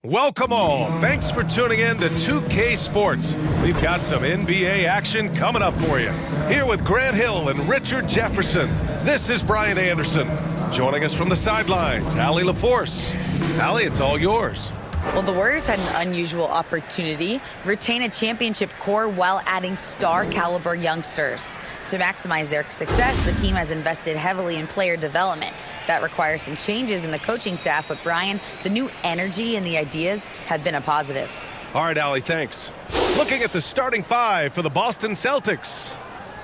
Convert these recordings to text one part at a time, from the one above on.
Welcome all. Thanks for tuning in to 2K Sports. We've got some NBA action coming up for you. Here with Grant Hill and Richard Jefferson, this is Brian Anderson. Joining us from the sidelines, Allie LaForce. Allie, it's all yours. Well, the Warriors had an unusual opportunity, retain a championship core while adding star-caliber youngsters. To maximize their success, the team has invested heavily in player development. That requires some changes in the coaching staff, but Brian, the new energy and the ideas have been a positive. All right, Allie, thanks. Looking at the starting five for the Boston Celtics.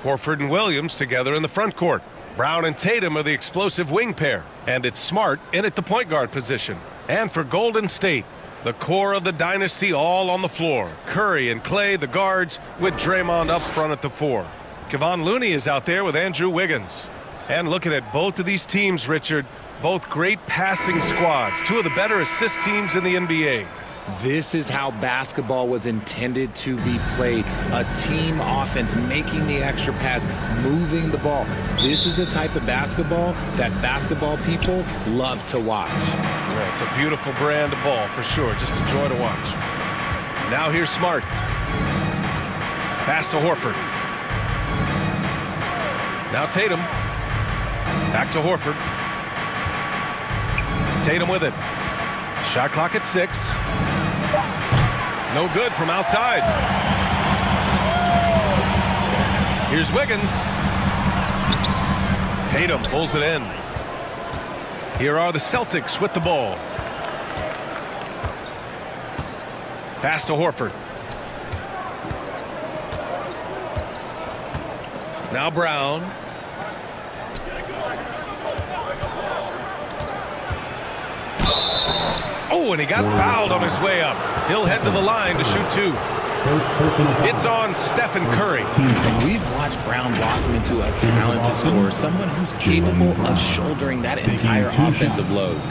Horford and Williams together in the front court. Brown and Tatum are the explosive wing pair, and it's Smart in at the point guard position. And for Golden State, the core of the dynasty all on the floor. Curry and Clay, the guards, with Draymond up front at the four. Kevon Looney is out there with Andrew Wiggins. And looking at both of these teams, Richard, both great passing squads, two of the better assist teams in the NBA. This is how basketball was intended to be played. A team offense, making the extra pass, moving the ball. This is the type of basketball that basketball people love to watch. Yeah, it's a beautiful brand of ball for sure. Just a joy to watch. Now here's Smart. Pass to Horford. Now Tatum. Back to Horford. Tatum with it. Shot clock at 6. No good from outside. Here's Wiggins. Tatum pulls it in. Here are the Celtics with the ball. Pass to Horford. Now Brown. Oh, and he got fouled on his way up. He'll head to the line to shoot two. It's on Stephen Curry. We've watched Brown blossom into a talented scorer, someone who's capable of shouldering that entire offensive load.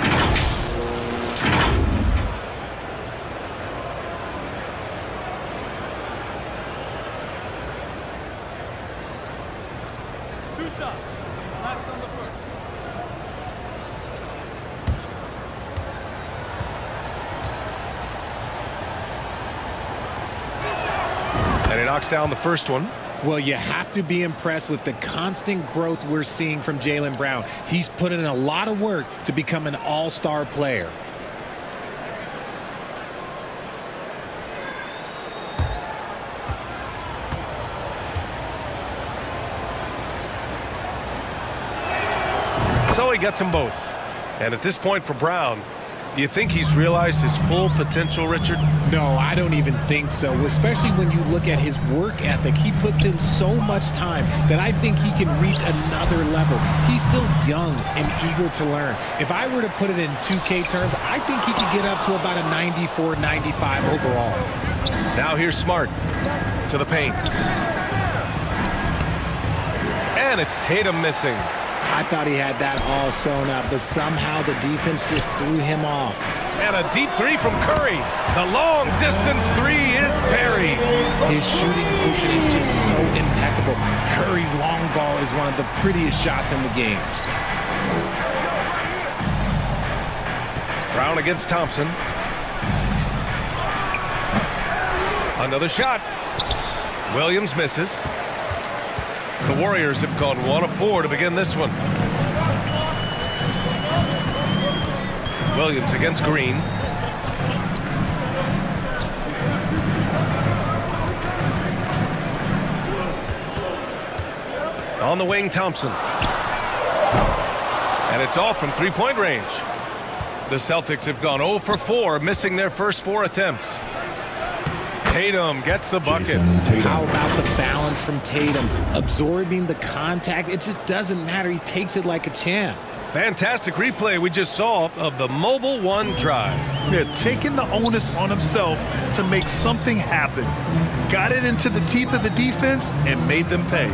And he knocks down the first one. Well, you have to be impressed with the constant growth we're seeing from Jaylen Brown. He's put in a lot of work to become an all-star player. So he gets them both. And at this point for Brown, do you think he's realized his full potential, Richard? No, I don't even think so, especially when you look at his work ethic. He puts in so much time that I think he can reach another level. He's still young and eager to learn. If I were to put it in 2K terms, I think he could get up to about a 94, 95 overall. Now here's Smart to the paint. And it's Tatum missing. I thought he had that all sewn up, but somehow the defense just threw him off. And a deep three from Curry. The long distance three is buried. His shooting motion is just so impeccable. Curry's long ball is one of the prettiest shots in the game. Brown against Thompson. Another shot. Williams misses. The Warriors have gone 1 of 4 to begin this one. Williams against Green. On the wing, Thompson. And it's off from three-point range. The Celtics have gone 0 for 4, missing their first 4 attempts. Tatum gets the bucket. How about the balance from Tatum? Absorbing the contact, it just doesn't matter. He takes it like a champ. Fantastic replay we just saw of the Mobile One drive. Yeah, taking the onus on himself to make something happen. Got it into the teeth of the defense and made them pay.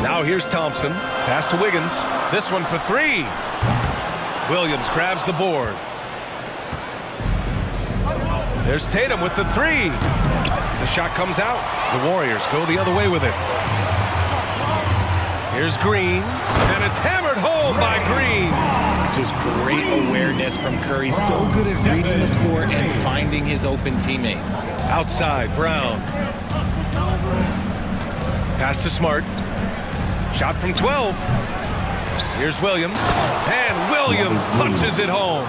Now here's Thompson. Pass to Wiggins. This one for 3. Williams grabs the board. There's Tatum with the 3. The shot comes out. The Warriors go the other way with it. Here's Green, and it's hammered home by Green. Just great Great awareness from Curry. So good at reading the floor and finding his open teammates. Outside, Brown. Pass to Smart. Shot from 12. Here's Williams. And Williams punches it home.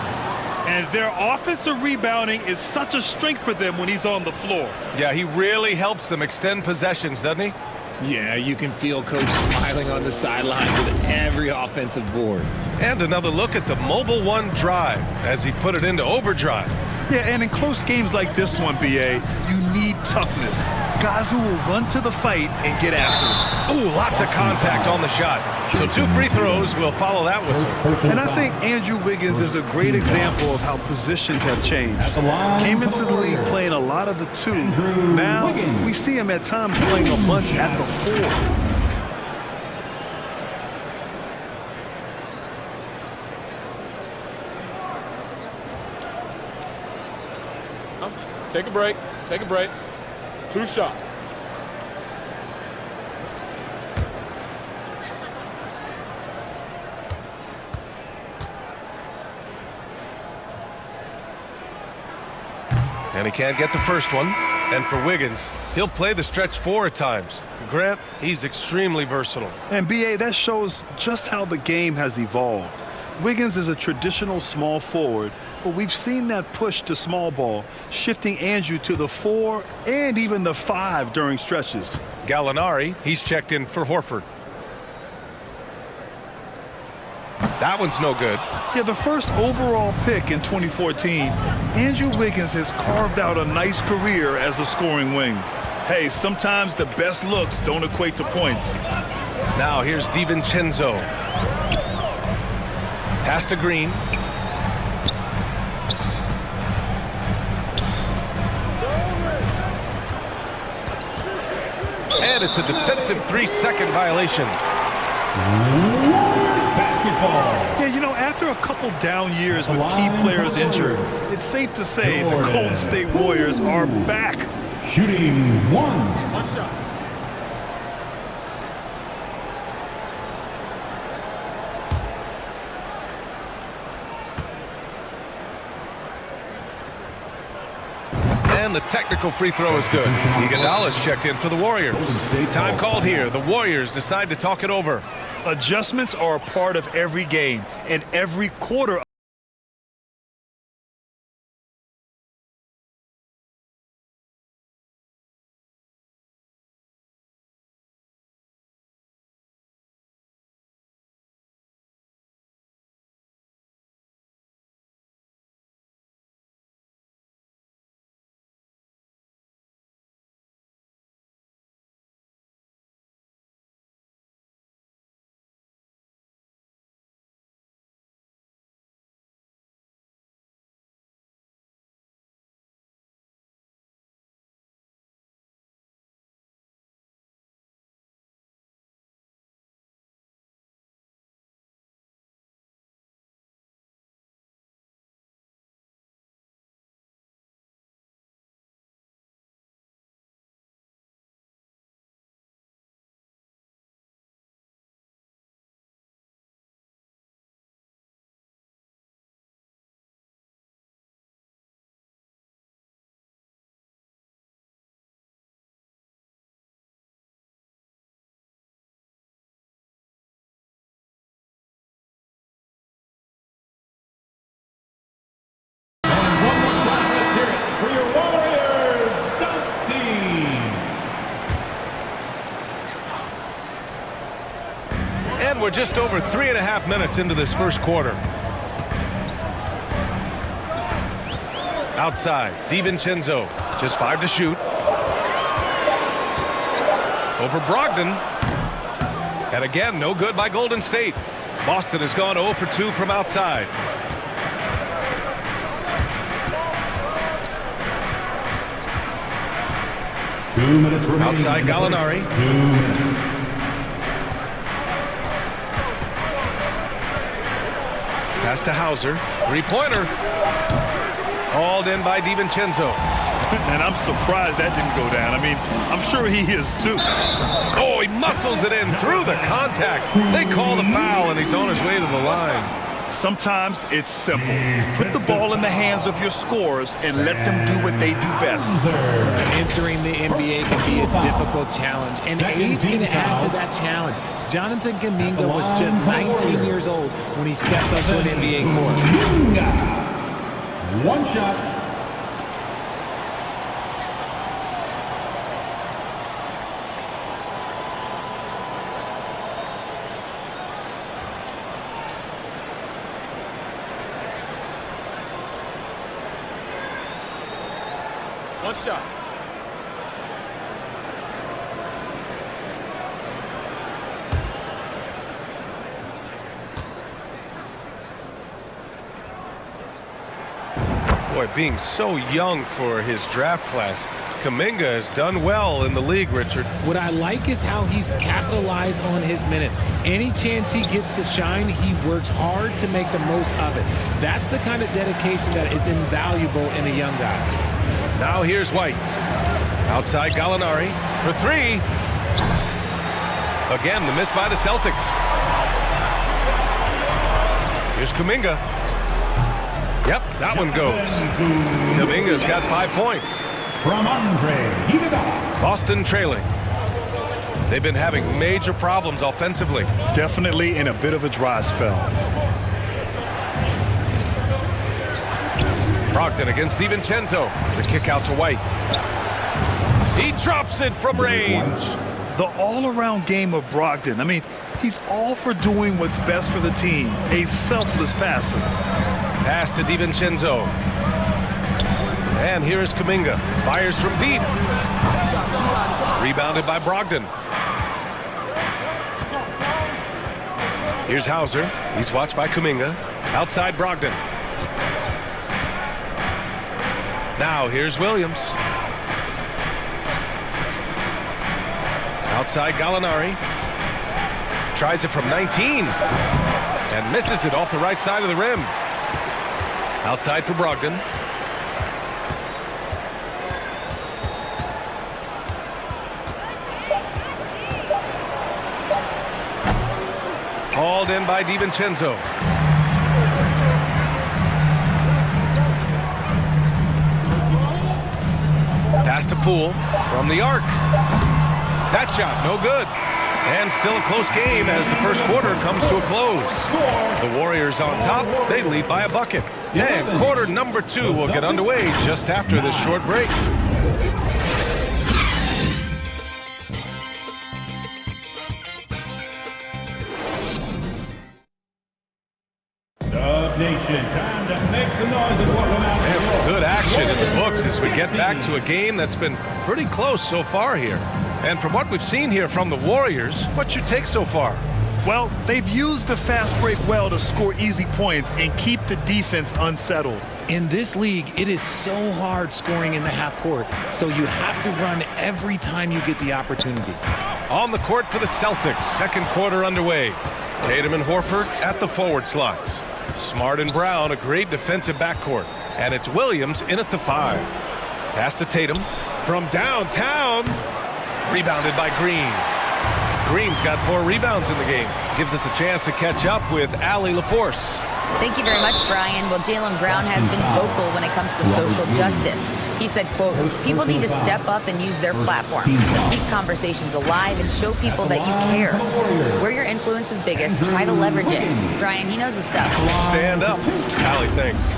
And their offensive rebounding is such a strength for them when he's on the floor. Yeah, he really helps them extend possessions, doesn't he? Yeah, you can feel Coach smiling on the sideline with every offensive board. And another look at the Mobile One drive as he put it into overdrive. Yeah, and in close games like this one, BA, you need toughness. Guys who will run to the fight and get after it. Ooh, lots of contact on the shot. So 2 free throws will follow that whistle. And I think Andrew Wiggins is a great example of how positions have changed. Came into the league playing a lot of the 2. Now we see him at times playing a bunch at the 4. Take a break. Take a break. 2 shots. And he can't get the first one. And for Wiggins, he'll play the stretch 4 at times. Grant, he's extremely versatile. And BA, that shows just how the game has evolved. Wiggins is a traditional small forward, but we've seen that push to small ball, shifting Andrew to the 4 and even the 5 during stretches. Gallinari, he's checked in for Horford. That one's no good. Yeah, the first overall pick in 2014, Andrew Wiggins has carved out a nice career as a scoring wing. Hey, sometimes the best looks don't equate to points. Now here's DiVincenzo. Pass to Green. And it's a defensive 3-second violation. Yeah, you know, after a couple down years with key players injured, it's safe to say the Golden State Warriors are back. Shooting 1 shot. And the technical free throw is good. Iguodala's checked in for the Warriors. Time called here. The Warriors decide to talk it over. Adjustments are a part of every game, and every quarter. And we're just over 3.5 minutes into this first quarter. Outside, DiVincenzo, just 5 to shoot. Over Brogdon. And again, no good by Golden State. Boston has gone 0 for 2 from outside. Outside Gallinari. Pass to Hauser. Three-pointer. Hauled in by DiVincenzo. And I'm surprised that didn't go down. I mean, I'm sure he is too. Oh, he muscles it in through the contact. They call the foul, and he's on his way to the line. Sometimes it's simple. Put the ball in the hands of your scorers and let them do what they do best. Entering the NBA can be a difficult challenge, and age can add to that challenge. Jonathan Kuminga was just 19 years old when he stepped onto an NBA court. One shot. One shot. Boy, being so young for his draft class, Kuminga has done well in the league, Richard. What I like is how he's capitalized on his minutes. Any chance he gets to shine, he works hard to make the most of it. That's the kind of dedication that is invaluable in a young guy. Now here's White. Outside Gallinari for three. Again, the miss by the Celtics. Here's Kuminga. Yep, that one goes. Kuminga's got 5 points. From Andre, Boston trailing. They've been having major problems offensively. Definitely in a bit of a dry spell. Brogdon against DiVincenzo. The kick out to White. He drops it from range. The all-around game of Brogdon. I mean, he's all for doing what's best for the team. A selfless passer. Pass to DiVincenzo. And here is Kuminga. Fires from deep. Rebounded by Brogdon. Here's Hauser. He's watched by Kuminga. Outside Brogdon. Now here's Williams. Outside Gallinari. Tries it from 19. And misses it off the right side of the rim. Outside for Brogdon. Hauled in by DiVincenzo. Pass to Poole from the arc. That shot, no good. And still a close game as the first quarter comes to a close. The Warriors on top. They lead by a bucket. And quarter number 2 will get underway just after this short break. Nation, time to make some noise and welcome out. And some good action in the books as we get back to a game that's been pretty close so far here. And from what we've seen here from the Warriors, what's your take so far? Well, they've used the fast break well to score easy points and keep the defense unsettled. In this league, it is so hard scoring in the half court, so you have to run every time you get the opportunity. On the court for the Celtics, second quarter underway. Tatum and Horford at the forward slots. Smart and Brown, a great defensive backcourt. And it's Williams in at the 5. Pass to Tatum from downtown. Rebounded by Green. Green's got 4 rebounds in the game. Gives us a chance to catch up with Allie LaForce. Thank you very much, Brian. Well, Jaylen Brown has been vocal when it comes to social justice. He said, quote, people need to step up and use their platform. Keep conversations alive and show people that you care. Where your influence is biggest, try to leverage it. Brian, he knows his stuff. Stand up. Allie, thanks.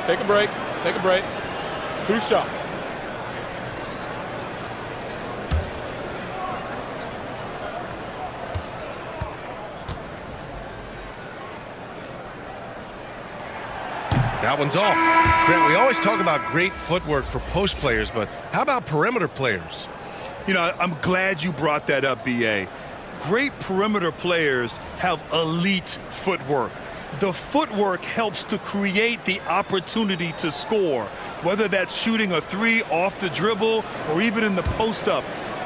Take a break. Take a break. 2 shots. That one's off. Grant, we always talk about great footwork for post players, but how about perimeter players? You know, I'm glad you brought that up, B.A. Great perimeter players have elite footwork. The footwork helps to create the opportunity to score, whether that's shooting a 3 off the dribble or even in the post-up.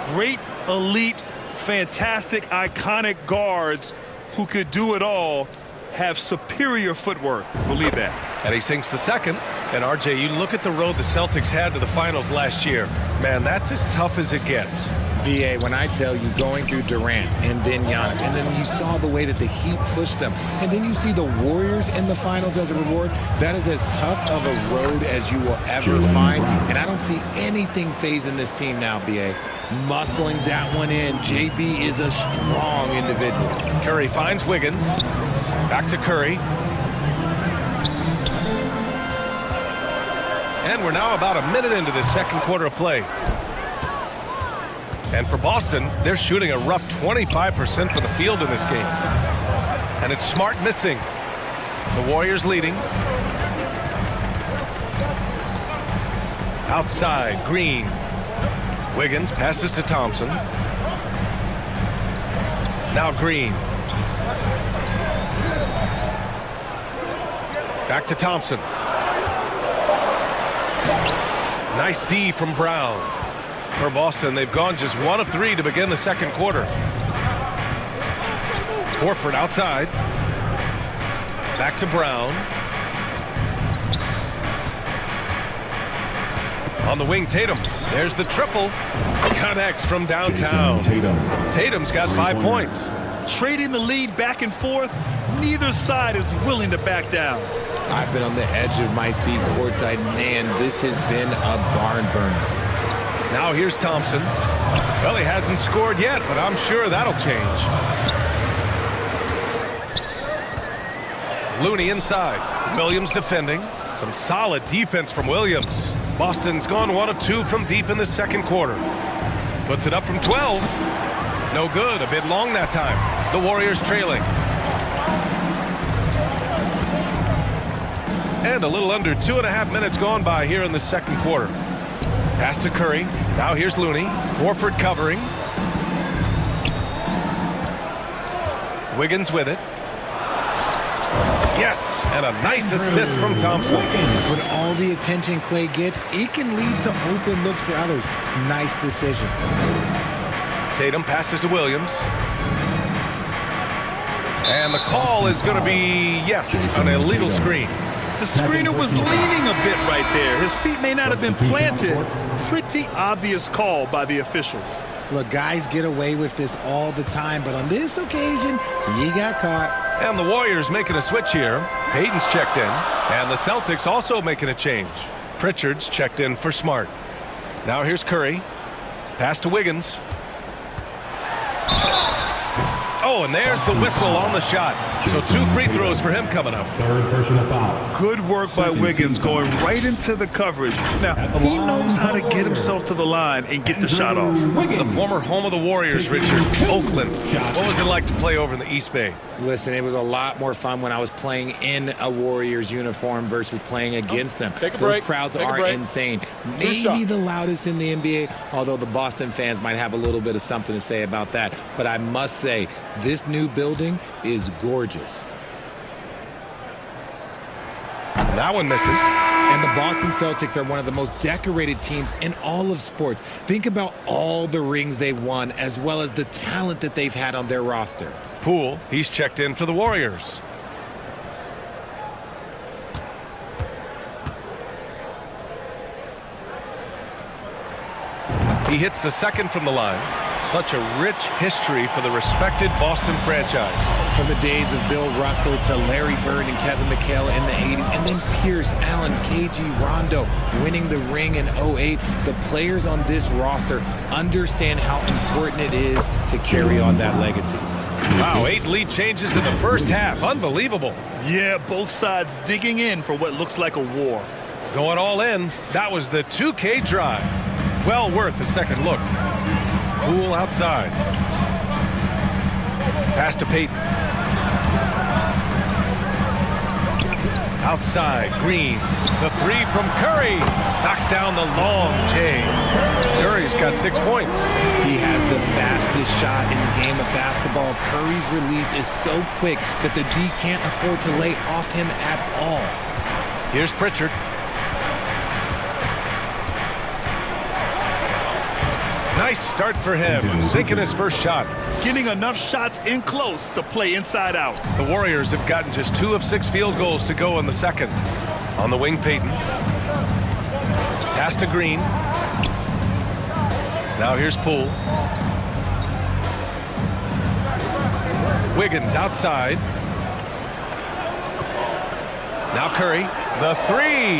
Great, elite, fantastic, iconic guards who could do it all have superior footwork. Believe that. And he sinks the second. And RJ, you look at the road the Celtics had to the finals last year. Man, that's as tough as it gets. VA, when I tell you going through Durant and then Giannis, and then you saw the way that the Heat pushed them, and then you see the Warriors in the finals as a reward, that is as tough of a road as you will ever find. And I don't see anything phasing this team now, VA. Muscling that one in. JB is a strong individual. Curry finds Wiggins. Back to Curry. And we're now about a minute into the second quarter of play. And for Boston, they're shooting a rough 25% from the field in this game. And it's Smart missing. The Warriors leading. Outside, Green. Wiggins passes to Thompson. Now Green. Back to Thompson. Nice D from Brown. For Boston, they've gone just 1 of 3 to begin the second quarter. Horford outside. Back to Brown. On the wing, Tatum. There's the triple. Connects from downtown. Tatum's got 5 points. Trading the lead back and forth, neither side is willing to back down. I've been on the edge of my seat courtside. Man, this has been a barn burner. Now here's Thompson. Well, he hasn't scored yet, but I'm sure that'll change. Looney inside. Williams defending. Some solid defense from Williams. Boston's gone 1 of 2 from deep in the second quarter. Puts it up from 12. No good. A bit long that time. The Warriors trailing. And a little under 2.5 minutes gone by here in the second quarter. Pass to Curry. Now here's Looney. Horford covering. Wiggins with it. Yes, and a nice assist from Thompson. With all the attention Clay gets, it can lead to open looks for others. Nice decision. Tatum passes to Williams. And the call is going to be, yes, an illegal screen. The screener was leaning a bit right there. His feet may not have been planted. Pretty obvious call by the officials. Look, guys get away with this all the time, but on this occasion, he got caught. And the Warriors making a switch here. Payton's checked in. And the Celtics also making a change. Pritchard's checked in for Smart. Now here's Curry. Pass to Wiggins. Oh, and there's the whistle on the shot. So 2 free throws for him coming up. Third personal foul. Good work by Wiggins going right into the coverage. Now, he knows how to get himself to the line and get the shot off. The former home of the Warriors, Richard, Oakland. What was it like to play over in the East Bay? Listen, it was a lot more fun when I was playing in a Warriors uniform versus playing against them. Take a Those break. crowds Take a are break. insane. Maybe the loudest in the NBA, although the Boston fans might have a little bit of something to say about that. But I must say, this new building is gorgeous. That one misses. And the Boston Celtics are one of the most decorated teams in all of sports. Think about all the rings they've won, as well as the talent that they've had on their roster. Poole, he's checked in for the Warriors. He hits the second from the line. Such a rich history for the respected Boston franchise. From the days of Bill Russell to Larry Bird and Kevin McHale in the 80s, and then Pierce, Allen, KG, Rondo winning the ring in 08. The players on this roster understand how important it is to carry on that legacy. Wow, 8 lead changes in the first half. Unbelievable. Yeah, both sides digging in for what looks like a war. Going all in. That was the 2K drive. Well worth a second look. Poole outside. Pass to Payton. Outside, Green. The 3 from Curry. Knocks down the long J. Curry's got 6 points. He has the fastest shot in the game of basketball. Curry's release is so quick that the D can't afford to lay off him at all. Here's Pritchard. Nice start for him, sinking his first shot. Getting enough shots in close to play inside out. The Warriors have gotten just 2 of 6 field goals to go in the second. On the wing, Payton. Pass to Green. Now here's Poole. Wiggins outside. Now Curry. The three.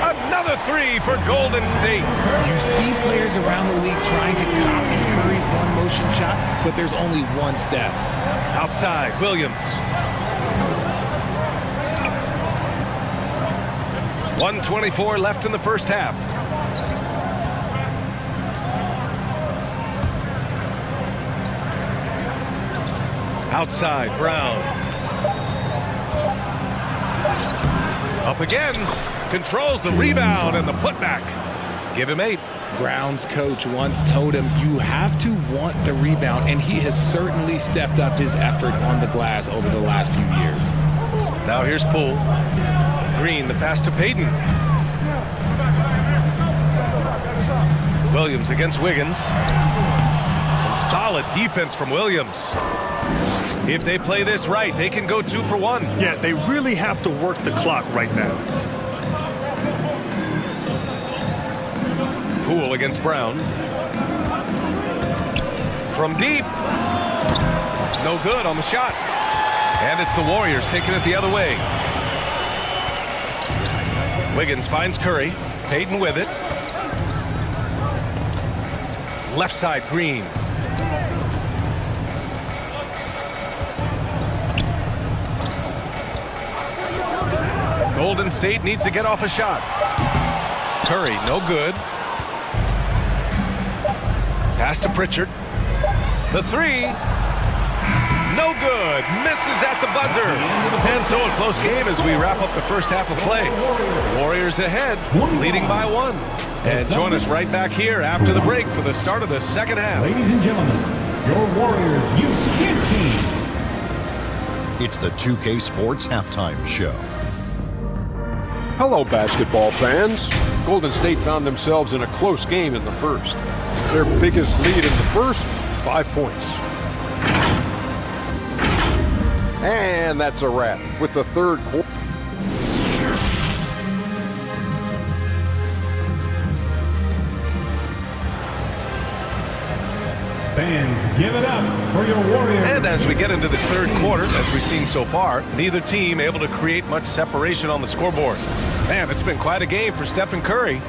Another three for Golden State. You see players around the league trying to copy Curry's one-motion shot, but there's only one step. Outside, Williams. 1:24 left in the first half. Outside, Brown. Up again. Controls the rebound and the putback. Give him 8. Brown's coach once told him you have to want the rebound, and he has certainly stepped up his effort on the glass over the last few years. Now here's Poole. Green, the pass to Payton. Williams against Wiggins. Some solid defense from Williams. If they play this right, they can go 2 for 1. Yeah, they really have to work the clock right now. Poole against Brown. From deep. No good on the shot. And it's the Warriors taking it the other way. Wiggins finds Curry. Payton with it. Left side, Green. Golden State needs to get off a shot. Curry, no good. Pass to Pritchard. The three. No good. Misses at the buzzer. And so a close game as we wrap up the first half of play. Warriors ahead, leading by 1. And join us right back here after the break for the start of the second half. Ladies and gentlemen, your Warriors UK team. It's the 2K Sports Halftime Show. Hello, basketball fans. Golden State found themselves in a close game in the first. Their biggest lead in the first, 5 points. And that's a wrap with the third quarter. Fans, give it up for your Warriors. And as we get into this third quarter, as we've seen so far, neither team able to create much separation on the scoreboard. Man, it's been quite a game for Stephen Curry.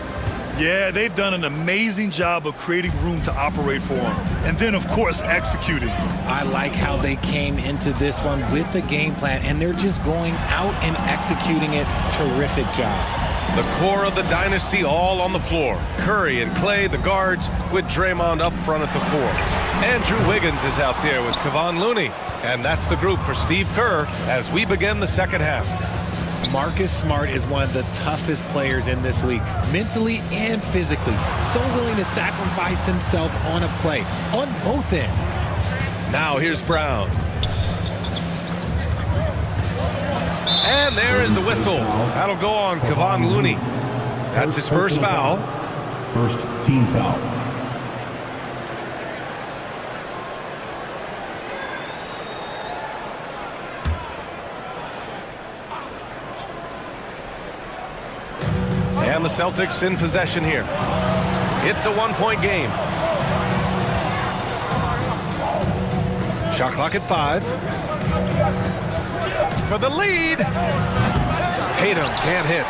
Yeah, they've done an amazing job of creating room to operate for him. And then, of course, executing. I like how they came into this one with a game plan, and they're just going out and executing it. Terrific job. The core of the dynasty all on the floor. Curry and Clay, the guards, with Draymond up front at the 4. Andrew Wiggins is out there with Kevon Looney. And that's the group for Steve Kerr as we begin the second half. Marcus Smart is one of the toughest players in this league, mentally and physically. So willing to sacrifice himself on a play, on both ends. Now here's Brown. And there is the whistle. That'll go on Kevon Looney. That's his first foul. First team foul. And the Celtics in possession here. It's a 1-point game. Shot clock at 5. For the lead. Tatum can't hit.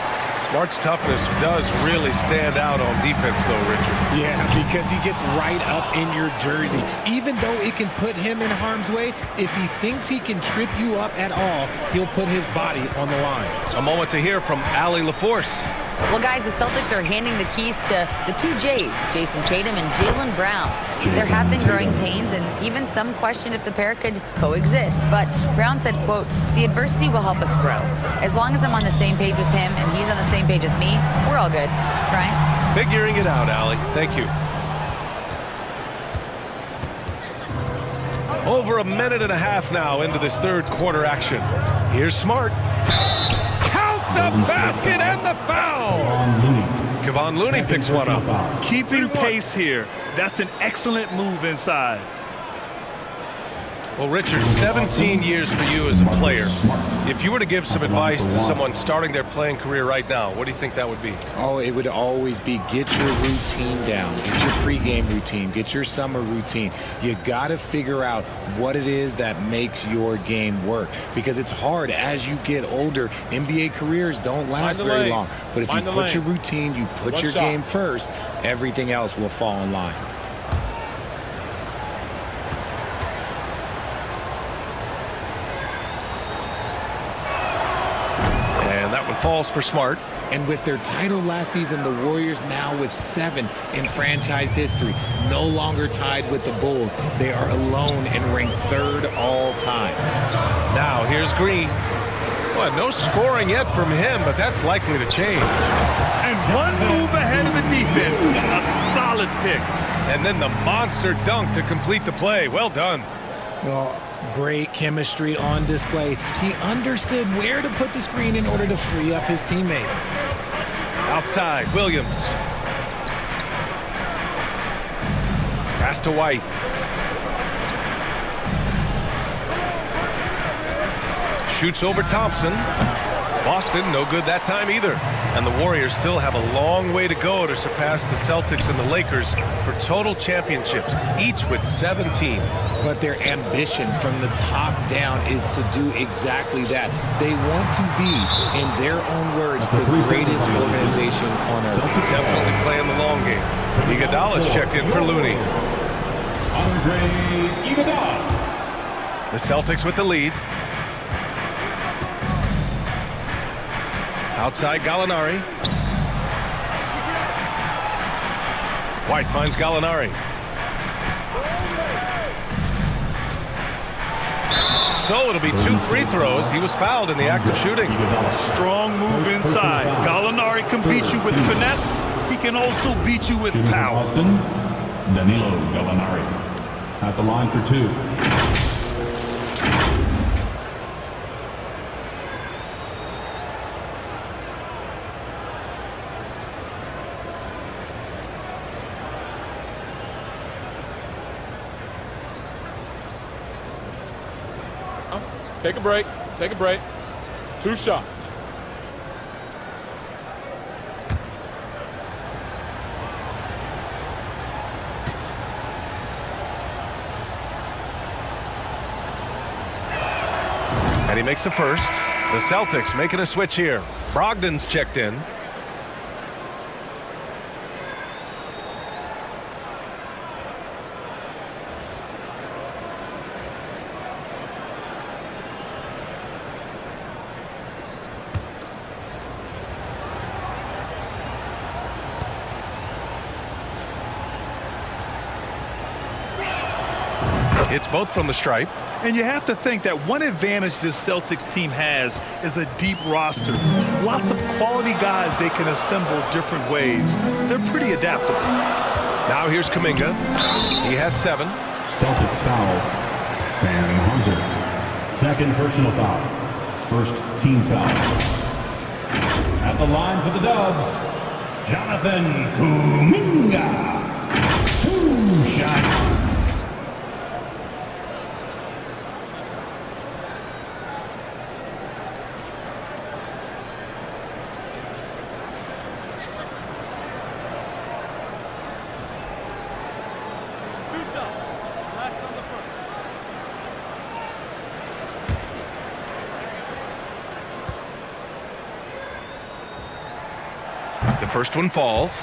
Smart's toughness does really stand out on defense, though, Richard. Yeah, because he gets right up in your jersey. Even though it can put him in harm's way, if he thinks he can trip you up at all, he'll put his body on the line. A moment to hear from Allie LaForce. Well, guys, the Celtics are handing the keys to the 2 J's, Jason Tatum and Jaylen Brown. There have been growing pains, and even some question if the pair could coexist. But Brown said, quote, "The adversity will help us grow. As long as I'm on the same page with him and he's on the same page with me, we're all good." Right? Figuring it out, Allie. Thank you. Over a minute and a half now into this third quarter action. Here's Smart. The basket and the foul. Kevon Looney picks one up. Keeping pace here. That's an excellent move inside. Well, Richard, 17 years for you as a player. If you were to give some advice to someone starting their playing career right now, what do you think that would be? Oh, it would always be get your routine down. Get your pregame routine. Get your summer routine. You got to figure out what it is that makes your game work. Because it's hard as you get older. NBA careers don't last very long. But if you put your routine, you put your game first, everything else will fall in line. Falls for Smart. And with their title last season, the Warriors now with 7 in franchise history, no longer tied with the Bulls. They are alone and ranked 3rd all time. Now here's Green. Well, no scoring yet from him, but that's likely to change. And one move ahead of the defense. A solid pick. And then the monster dunk to complete the play. Well done. Well, great chemistry on display. He understood where to put the screen in order to free up his teammate. Outside, Williams. Pass to White. Shoots over Thompson. Boston, no good that time either. And the Warriors still have a long way to go to surpass the Celtics and the Lakers for total championships, each with 17. But their ambition from the top down is to do exactly that. They want to be, in their own words, the greatest organization on earth. Definitely playing the long game. Iguodala's checked in for Looney. The Celtics with the lead. Outside Gallinari. White finds Gallinari. So it'll be 2 free throws. He was fouled in the act of shooting. Strong move inside. Gallinari can beat you with finesse. He can also beat you with power. Boston, Danilo Gallinari at the line for 2. Take a break. Take a break. 2 shots. And he makes a first. The Celtics making a switch here. Brogdon's checked in. It's both from the stripe. And you have to think that one advantage this Celtics team has is a deep roster. Lots of quality guys they can assemble different ways. They're pretty adaptable. Now here's Kuminga. He has 7. Celtics foul. Sam Hunter. Second personal foul. First team foul. At the line for the Dubs, Jonathan Kuminga. 2 shots. The first one falls.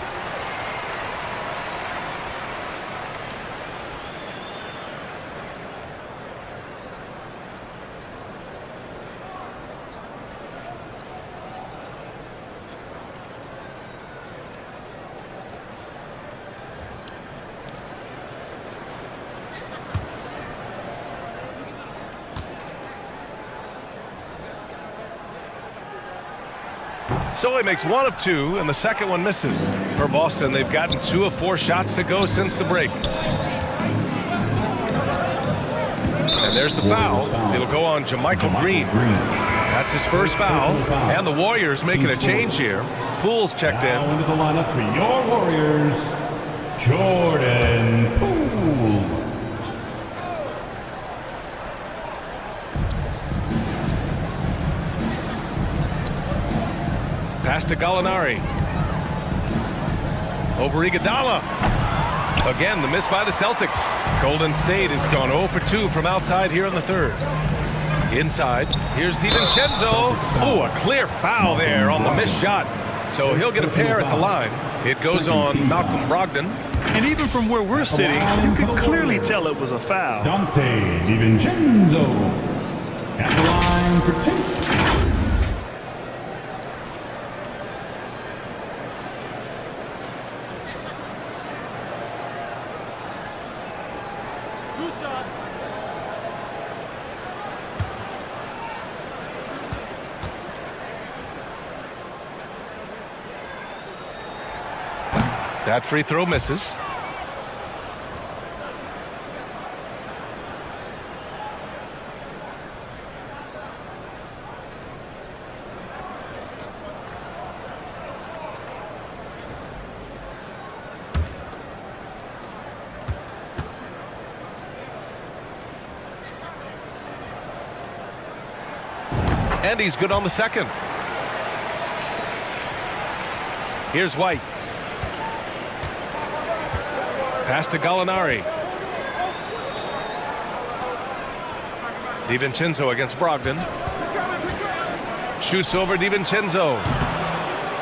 So he makes 1 of 2, and the second one misses. For Boston, they've gotten 2 of 4 shots to go since the break. And there's the foul. It'll go on Jermichael Green. That's his first foul. And the Warriors making a change here. Poole's checked in. Now into the lineup for your Warriors, Jordan Poole. Pass to Gallinari. Over Iguodala. Again, the miss by the Celtics. Golden State has gone 0 for 2 from outside here in the third. Inside, here's DiVincenzo. Oh, a clear foul there on the missed shot. So he'll get a pair at the line. It goes on Malcolm Brogdon. And even from where we're sitting, you can clearly tell it was a foul. Dante DiVincenzo at the line for 2. That free throw misses. And he's good on the second. Here's White. Pass to Gallinari. DiVincenzo against Brogdon. Shoots over DiVincenzo.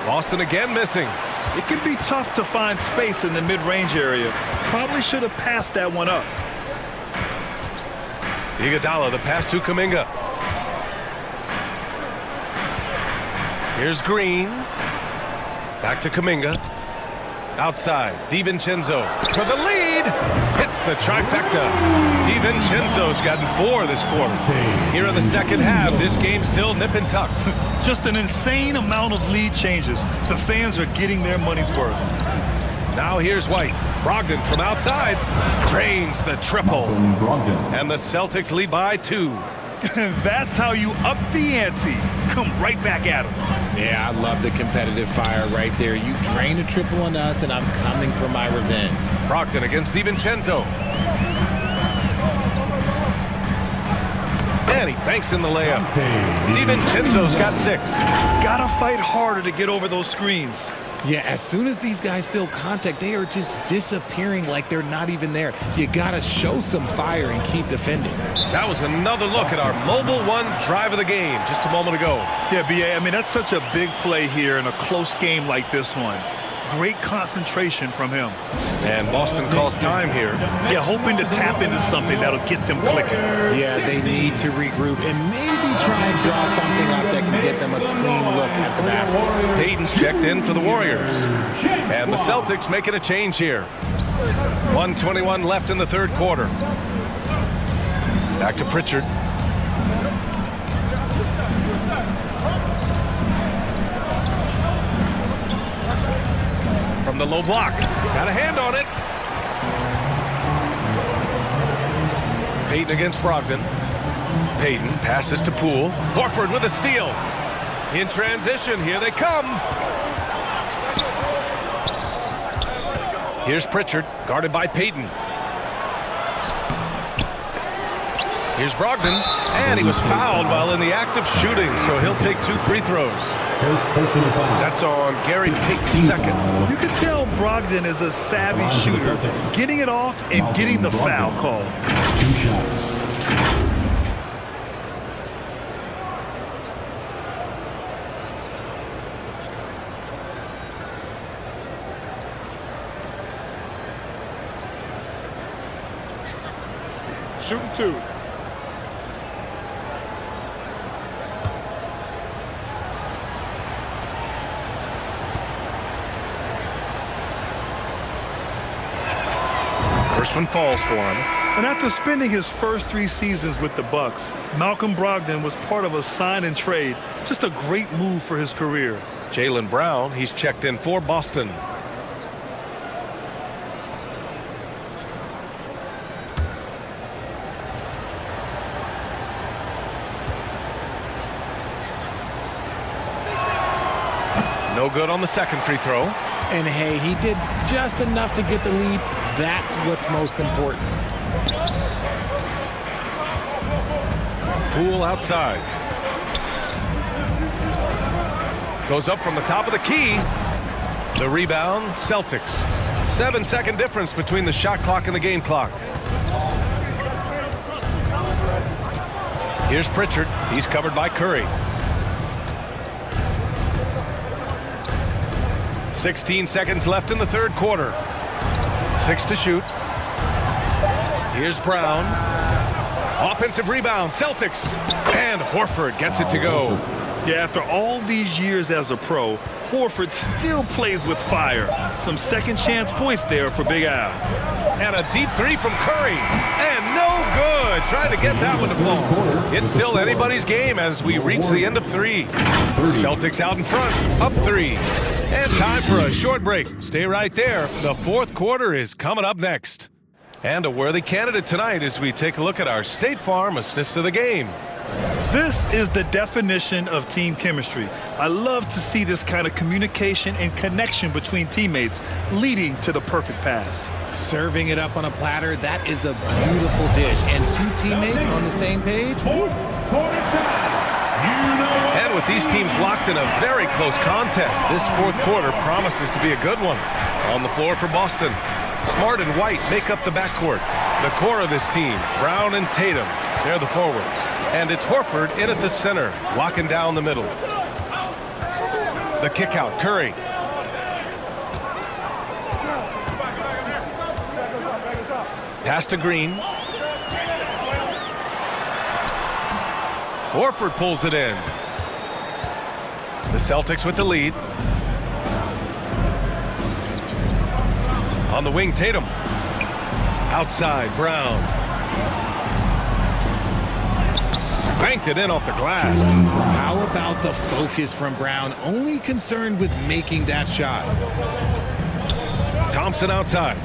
Boston again missing. It can be tough to find space in the mid-range area. Probably should have passed that one up. Iguodala, the pass to Kuminga. Here's Green. Back to Kuminga. Outside, DiVincenzo for the lead. Hits the trifecta. DiVincenzo's gotten 4 this quarter. Here in the second half, this game's still nip and tuck. Just an insane amount of lead changes. The fans are getting their money's worth. Now here's White. Brogdon from outside. Drains the triple. And the Celtics lead by 2. That's how you up the ante. Come right back at them. Yeah, I love the competitive fire right there. You drain a triple on us, and I'm coming for my revenge. Brogdon against DiVincenzo. And he banks in the layup. DiVincenzo's got 6. Gotta fight harder to get over those screens. Yeah, as soon as these guys feel contact, they are just disappearing like they're not even there. You gotta show some fire and keep defending. That was another look at our Mobile One drive of the game just a moment ago. Yeah, B.A., I mean, that's such a big play here in a close game like this one. Great concentration from him. And Boston calls time here. Yeah, hoping to tap into something that'll get them clicking. Yeah, they need to regroup and maybe try and draw something up that can get them a clean look at the basket. Payton's checked in for the Warriors. And the Celtics making a change here. 1:21 left in the third quarter. Back to Pritchard. From the low block. Got a hand on it. Payton against Brogdon. Payton passes to Poole. Horford with a steal. In transition, here they come. Here's Pritchard, guarded by Payton. Here's Brogdon, and he was fouled while in the act of shooting, so he'll take 2 free throws. That's on Gary Payton's second. You can tell Brogdon is a savvy shooter, getting it off and getting the foul call. 2 shots. Shooting 2. First one falls for him. And after spending his first 3 seasons with the Bucks, Malcolm Brogdon was part of a sign and trade. Just a great move for his career. Jaylen Brown, he's checked in for Boston. No good on the second free throw. And hey, he did just enough to get the lead. That's what's most important. Poole outside. Goes up from the top of the key. The rebound, Celtics. 7-second difference between the shot clock and the game clock. Here's Pritchard. He's covered by Curry. 16 seconds left in the third quarter. 6 to shoot. Here's Brown. Offensive rebound, Celtics. And Horford gets it to go. Yeah, after all these years as a pro, Horford still plays with fire. Some second chance points there for Big Al. And a deep three from Curry. And no good. Trying to get that one to fall. It's still anybody's game as we reach the end of 3. Celtics out in front, up 3. And time for a short break. Stay right there. The fourth quarter is coming up next. And a worthy candidate tonight as we take a look at our State Farm assist of the game. This is the definition of team chemistry. I love to see this kind of communication and connection between teammates leading to the perfect pass. Serving it up on a platter, that is a beautiful dish. And 2 teammates on the same page. And with these teams locked in a very close contest, this fourth quarter promises to be a good one. On the floor for Boston, Smart and White make up the backcourt. The core of this team, Brown and Tatum, they're the forwards. And it's Horford in at the center, locking down the middle. The kick out, Curry. Pass to Green. Horford pulls it in. The Celtics with the lead. On the wing, Tatum. Outside, Brown. Banked it in off the glass. How about the focus from Brown? Only concerned with making that shot. Thompson outside.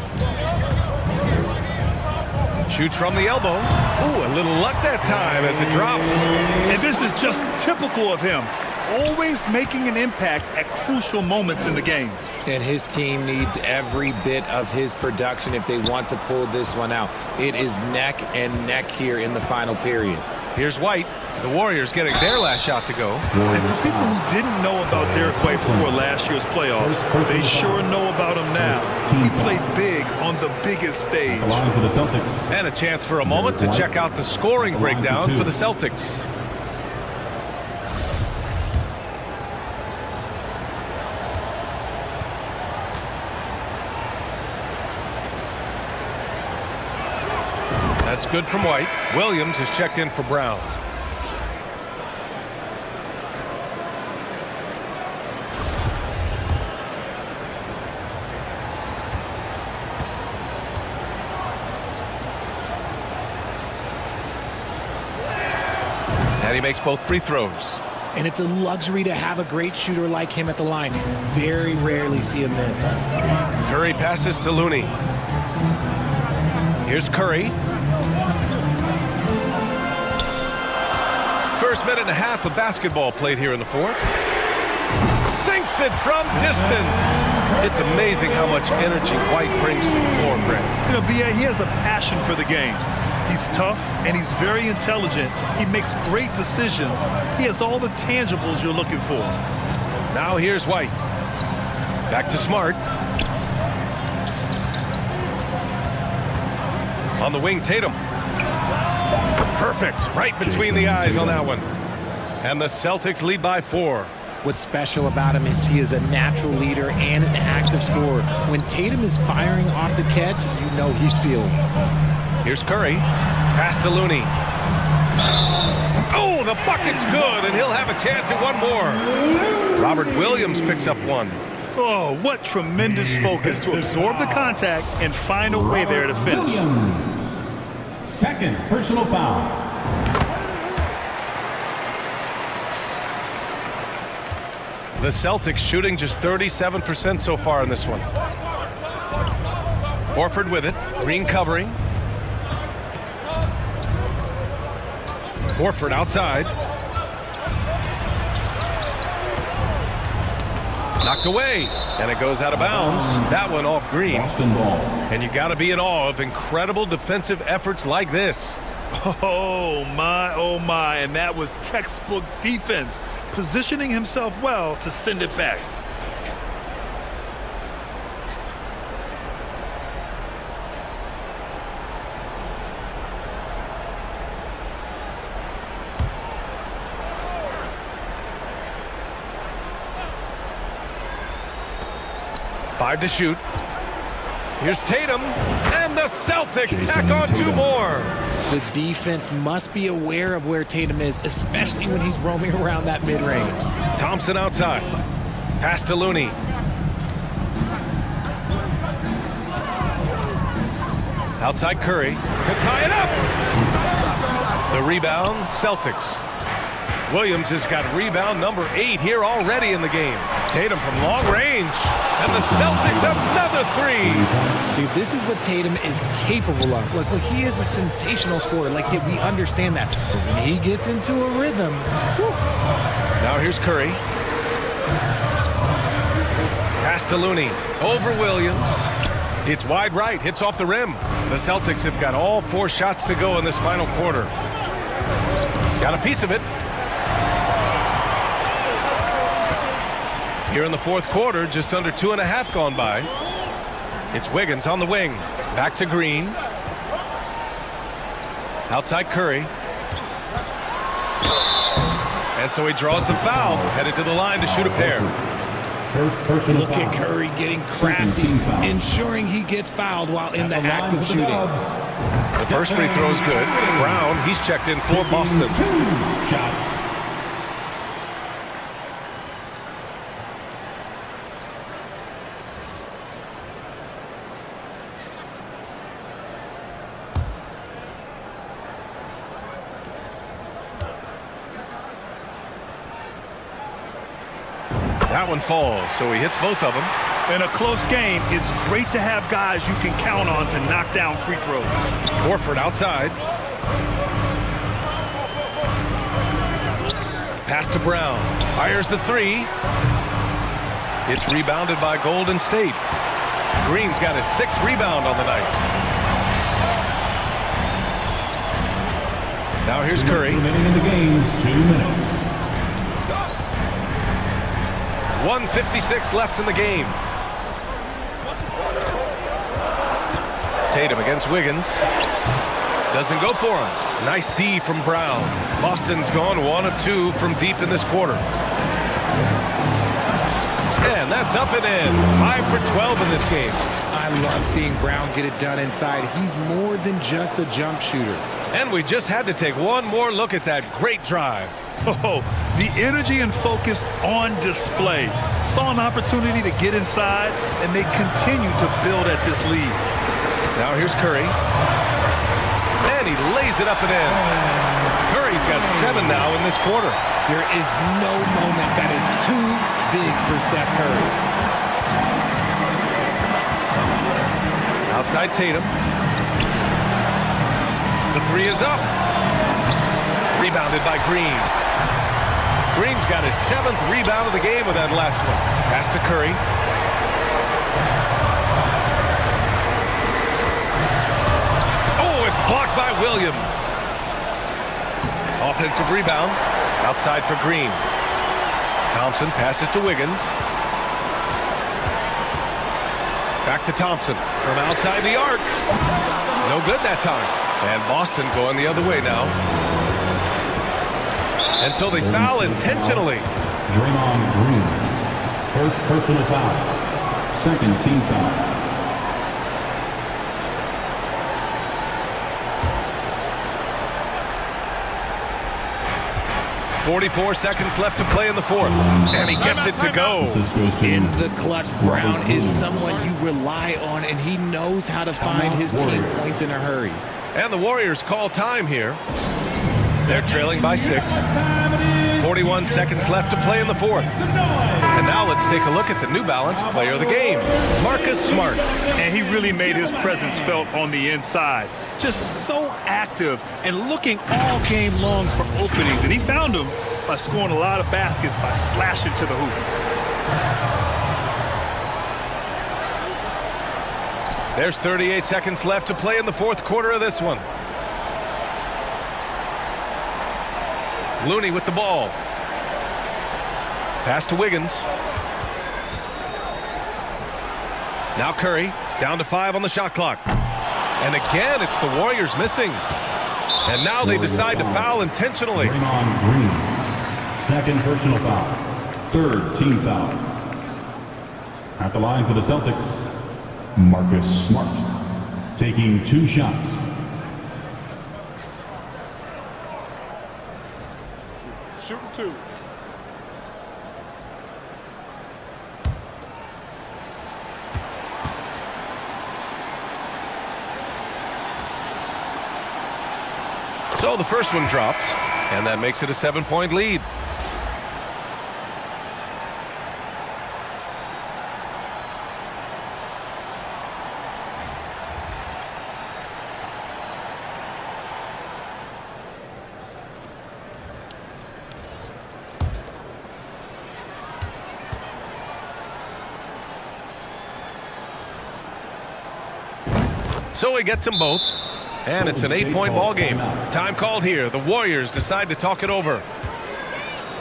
Shoots from the elbow. Ooh, a little luck that time as it drops. And this is just typical of him. Always making an impact at crucial moments in the game. And his team needs every bit of his production if they want to pull this one out. It is neck and neck here in the final period. Here's White. The Warriors getting their last shot to go. And for people who didn't know about Derek White before last year's playoffs, they sure know about him now. He played big on the biggest stage. For the Celtics. And a chance for a moment to check out the scoring breakdown for the Celtics. That's good from White. Williams is checked in for Brown. And he makes both free throws. And it's a luxury to have a great shooter like him at the line. Very rarely see him miss. Curry passes to Looney. Here's Curry. First minute and a half of basketball played here in the fourth. Sinks it from distance. It's amazing how much energy White brings to the floor, Brent. You know, B.A., he has a passion for the game. He's tough and he's very intelligent. He makes great decisions. He has all the tangibles you're looking for. Now here's White. Back to Smart. On the wing, Tatum. Perfect. Right between the eyes on that one. And the Celtics lead by 4. What's special about him is he is a natural leader and an active scorer. When Tatum is firing off the catch, you know he's feeling it. Here's Curry. Pass to Looney. Oh, the bucket's good, and he'll have a chance at one more. Robert Williams picks up one. Oh, what tremendous focus to absorb the contact and find a way there to finish. Second personal foul. The Celtics shooting just 37% so far in this one. Horford with it. Green covering. Horford outside. Knocked away, and it goes out of bounds. That one off Green. Boston ball. And you got to be in awe of incredible defensive efforts like this. Oh, my, and that was textbook defense, positioning himself well to send it back. Five to shoot. Here's Tatum, and the Celtics tack on two more. The defense must be aware of where Tatum is, especially when he's roaming around that mid-range. Thompson outside. Pass to Looney. Outside Curry to tie it up. The rebound, Celtics. Williams has got rebound number 8 here already in the game. Tatum from long range. And the Celtics another three. See, this is what Tatum is capable of. Look, he is a sensational scorer. Like, we understand that. But when he gets into a rhythm. Whew. Now here's Curry. Pass to Looney. Over Williams. It's wide right. Hits off the rim. The Celtics have got all 4 shots to go in this final quarter. Got a piece of it. Here in the fourth quarter, just under 2.5 gone by. It's Wiggins on the wing. Back to Green. Outside Curry. And so he draws the foul. Headed to the line to shoot a pair. Look at Curry getting crafty, ensuring he gets fouled while in the act of shooting. The first free throw is good. Brown, he's checked in for Boston. Shots. That one falls, so he hits both of them. In a close game, it's great to have guys you can count on to knock down free throws. Horford outside. Pass to Brown. Fires the 3. It's rebounded by Golden State. Green's got his 6th rebound on the night. Now here's Curry. Remaining in the game, 2 minutes. 1:56 left in the game. Tatum against Wiggins. Doesn't go for him. Nice D from Brown. Boston's gone 1 of 2 from deep in this quarter. And that's up and in. 5 for 12 in this game. I love seeing Brown get it done inside. He's more than just a jump shooter. And we just had to take one more look at that great drive. Oh, the energy and focus on display. Saw an opportunity to get inside, and they continue to build at this lead. Now here's Curry. And he lays it up and in. Curry's got 7 now in this quarter. There is no moment that is too big for Steph Curry. Outside Tatum. The 3 is up. Rebounded by Green. Green's got his 7th rebound of the game with that last one. Pass to Curry. Oh, it's blocked by Williams. Offensive rebound. Outside for Green. Thompson passes to Wiggins. Back to Thompson from outside the arc. No good that time. And Boston going the other way now. And so they foul intentionally. Draymond Green. First personal foul. Second team foul. 44 seconds left to play in the fourth. And he gets it to go. In the clutch, Brown is someone you rely on, and he knows how to find his team points in a hurry. And the Warriors call time here. They're trailing by 6. 41 seconds left to play in the fourth. And now let's take a look at the New Balance player of the game, Marcus Smart. And he really made his presence felt on the inside. Just so active and looking all game long for openings. And he found them by scoring a lot of baskets by slashing to the hoop. There's 38 seconds left to play in the fourth quarter of this one. Looney with the ball. Pass to Wiggins. Now Curry, down to 5 on the shot clock. And again, it's the Warriors missing. And now they decide to foul intentionally. Draymond Green. Second personal foul. Third team foul. At the line for the Celtics, Marcus Smart. Taking 2 shots. Shooting 2. So the first one drops, and that makes it a 7-point lead. So he gets them both. And it's an 8-point ball game. Time called here. The Warriors decide to talk it over.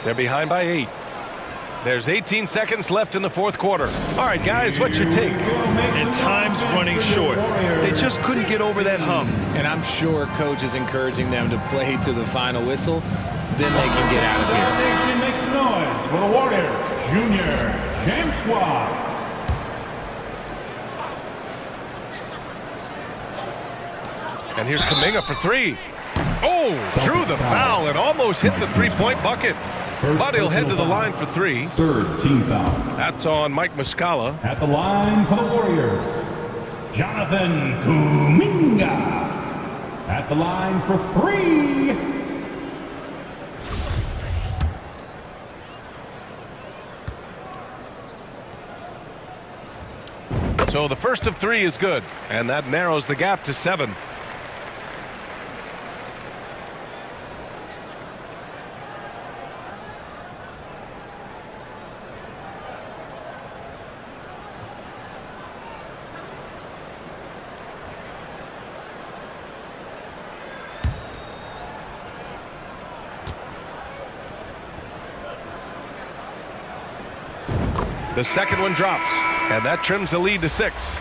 They're behind by 8. There's 18 seconds left in the fourth quarter. All right, guys, what's your take? And time's running short. They just couldn't get over that hump. And I'm sure coach is encouraging them to play to the final whistle. Then they can get out of here. Make some noise for the Warriors. Junior James Watt. And here's Kuminga for 3. Oh, drew the foul and almost hit the 3-point bucket. But he'll head to the line for 3. Third team foul. That's on Mike Muscala. At the line for the Warriors, Jonathan Kuminga. At the line for 3. So the first of 3 is good, and that narrows the gap to 7. The second one drops, and that trims the lead to 6.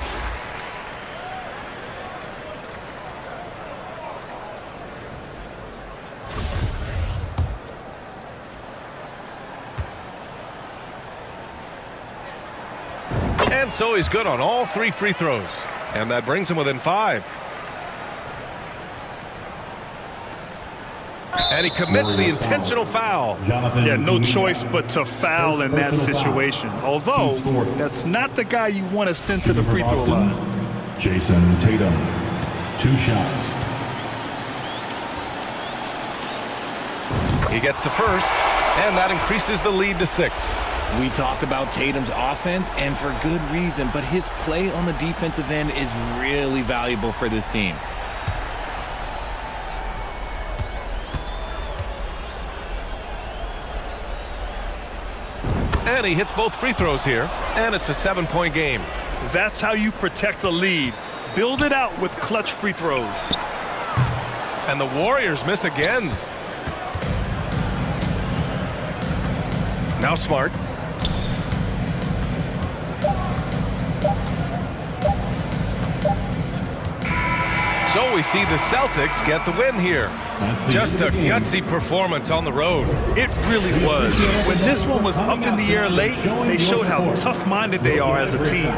And so he's good on all 3 free throws, and that brings him within 5. And he commits the intentional foul. Yeah, no choice but to foul in that situation. Although, that's not the guy you want to send to the free throw line. Jason Tatum. 2 shots. He gets the first, and that increases the lead to 6. We talk about Tatum's offense, and for good reason, but his play on the defensive end is really valuable for this team. And he hits both free throws here, and it's a 7-point game. That's how you protect a lead. Build it out with clutch free throws. And the Warriors miss again. Now Smart. So we see the Celtics get the win here. Just a gutsy performance on the road. It really was. When this one was up in the air late, they showed how tough-minded they are as a team.